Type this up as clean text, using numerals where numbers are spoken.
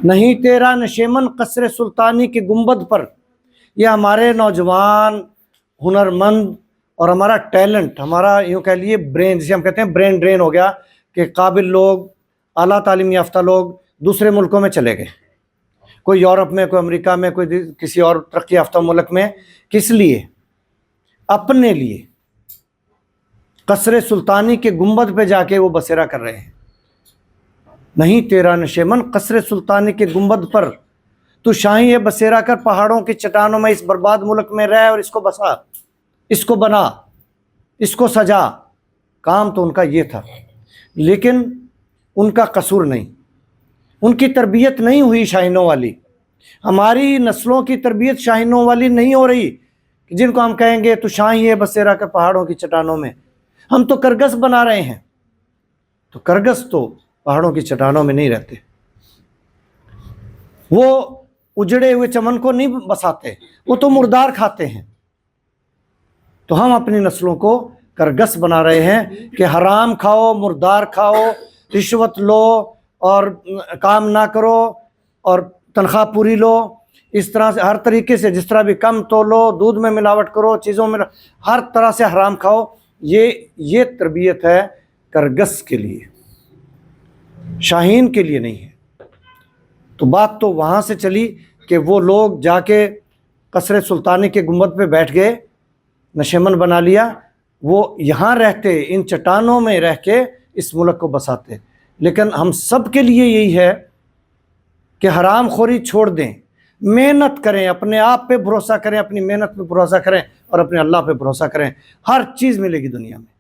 نہیں تیرا نشیمن قصر سلطانی کے گنبد پر۔ یہ ہمارے نوجوان ہنرمند اور ہمارا ٹیلنٹ، ہمارا یوں کہہ لیے برین، جسے ہم کہتے ہیں برین ڈرین ہو گیا، کہ قابل لوگ، اعلیٰ تعلیم یافتہ لوگ دوسرے ملکوں میں چلے گئے، کوئی یورپ میں، کوئی امریکہ میں، کوئی کسی اور ترقی یافتہ ملک میں۔ کس لیے؟ اپنے لیے قصر سلطانی کے گنبد پہ جا کے وہ بسیرا کر رہے ہیں۔ نہیں تیرا نشیمن قصر سلطانی کے گنبد پر، تو شاہی ہے بسیرا کر پہاڑوں کی چٹانوں میں، اس برباد ملک میں رہ اور اس کو بسا، اس کو بنا، اس کو سجا۔ کام تو ان کا یہ تھا، لیکن ان کا قصور نہیں، ان کی تربیت نہیں ہوئی شاہینوں والی۔ ہماری نسلوں کی تربیت شاہینوں والی نہیں ہو رہی، جن کو ہم کہیں گے تو شاہی ہے بسیرا کر پہاڑوں کی چٹانوں میں۔ ہم تو کرگس بنا رہے ہیں، تو کرگس تو پہاڑوں کی چٹانوں میں نہیں رہتے، وہ اجڑے ہوئے چمن کو نہیں بساتے، وہ تو مردار کھاتے ہیں۔ تو ہم اپنی نسلوں کو کرگس بنا رہے ہیں کہ حرام کھاؤ، مردار کھاؤ، رشوت لو اور کام نہ کرو اور تنخواہ پوری لو، اس طرح سے ہر طریقے سے، جس طرح بھی کم تو لو، دودھ میں ملاوٹ کرو، چیزوں میں ہر طرح سے حرام کھاؤ۔ یہ تربیت ہے کرگس کے لیے، شاہین کے لیے نہیں ہے۔ تو بات تو وہاں سے چلی کہ وہ لوگ جا کے قصر سلطانی کے گنبد پہ بیٹھ گئے، نشیمن بنا لیا، وہ یہاں رہتے، ان چٹانوں میں رہ کے اس ملک کو بساتے۔ لیکن ہم سب کے لیے یہی ہے کہ حرام خوری چھوڑ دیں، محنت کریں، اپنے آپ پہ بھروسہ کریں، اپنی محنت پہ بھروسہ کریں اور اپنے اللہ پہ بھروسہ کریں، ہر چیز ملے گی دنیا میں۔